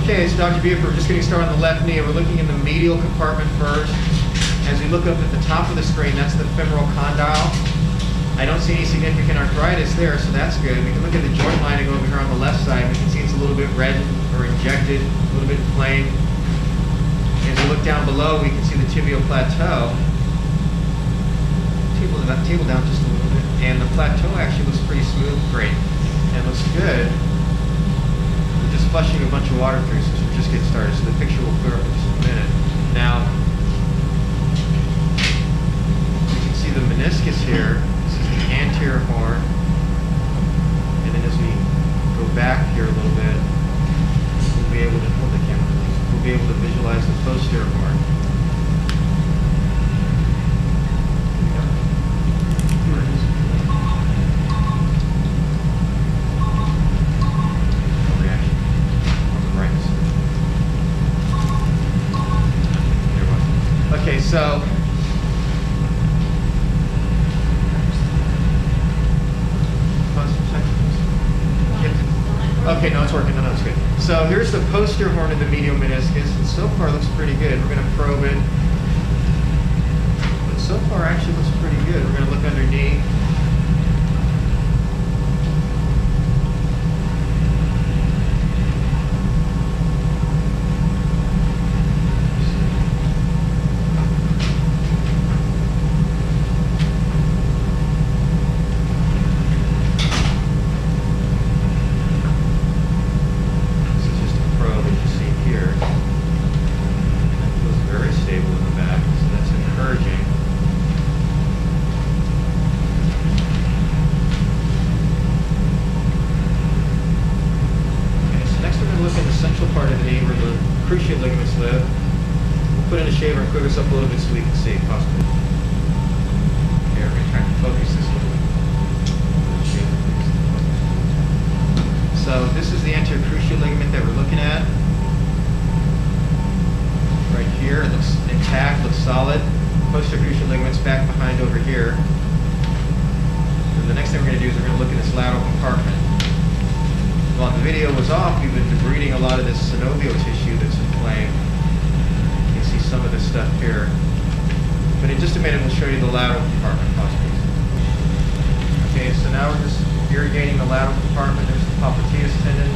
Okay, it's Dr. Buford. We're just getting started on the left knee. We're looking in the medial compartment first. As we look up at the top of the screen, that's the femoral condyle. I don't see any significant arthritis there, so that's good. We can look at the joint lining over here on the left side. We can see it's a little bit red or injected, a little bit inflamed. As we look down below, we can see the tibial plateau. Table down just a little bit. And the plateau actually looks pretty smooth. Great. And looks good. We're just flushing a bunch of water through since we're just getting started, so the picture will clear up in just a minute. Now, you can see the meniscus here. This is the anterior horn. And then as we go back here a little bit, we'll be able to hold the camera. We'll be able to visualize the posterior horn. Okay, so okay, no, it's working. No, it's good. So here's the posterior horn of the medial meniscus, and so far looks pretty good. We're going to probe it, but so far actually looks pretty good. We're going to look underneath. Part of the knee where the cruciate ligaments live. We'll put in a shaver and quiver this up a little bit so we can see possibly. Here, we're going to try to focus this a little bit. So this is the anterior cruciate ligament that we're looking at. Right here, it looks intact, looks solid. Posterior cruciate ligament's back behind over here. And the next thing we're going to do is we're going to look at this lateral compartment. While the video was off, we've been debriding a lot of this synovial tissue that's inflamed. You can see some of this stuff here. But in just a minute, we'll show you the lateral compartment possibly. Okay, so now we're just irrigating the lateral compartment. There's the popliteus tendon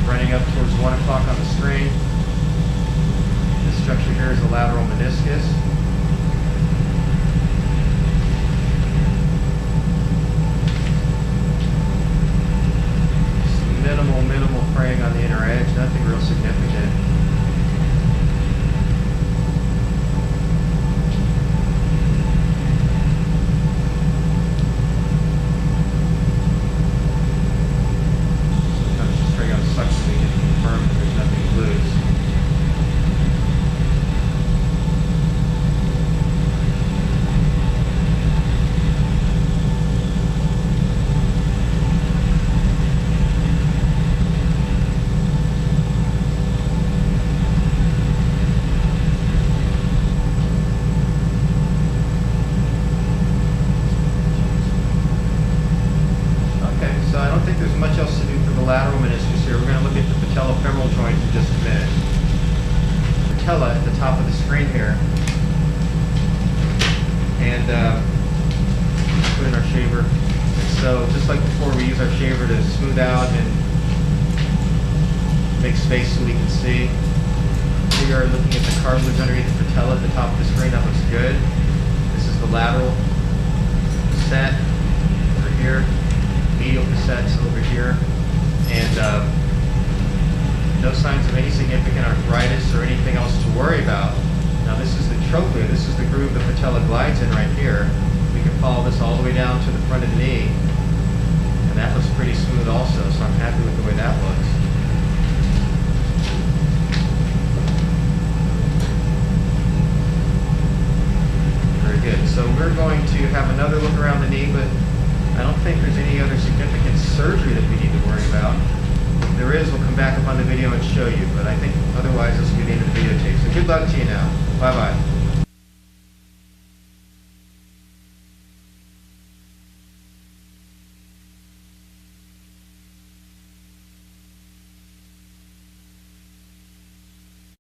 running up towards 1 o'clock on the screen. This structure here is the lateral meniscus. Minimal fraying on the inner edge, nothing real significant. Sometimes just straight out suction so you can confirm that there's nothing loose. So I don't think there's much else to do for the lateral meniscus here. We're going to look at the patellofemoral joint in just a minute. Patella at the top of the screen here. And put in our shaver. And so just like before, we use our shaver to smooth out and make space so we can see. We are looking at the cartilage underneath the patella at the top of the screen. That looks good. This is the lateral set over here. Medial facets over here, and no signs of any significant arthritis or anything else to worry about. Now this is the trochlea, this is the groove the patella glides in right here. We can follow this all the way down to the front of the knee, and that looks pretty smooth also, so I'm happy with the way that looks. Very good. So we're going to have another look around the knee, but I don't think there's any other significant surgery that we need to worry about. If there is, we'll come back up on the video and show you, but I think otherwise this will be the end of the videotape. So good luck to you now. Bye-bye.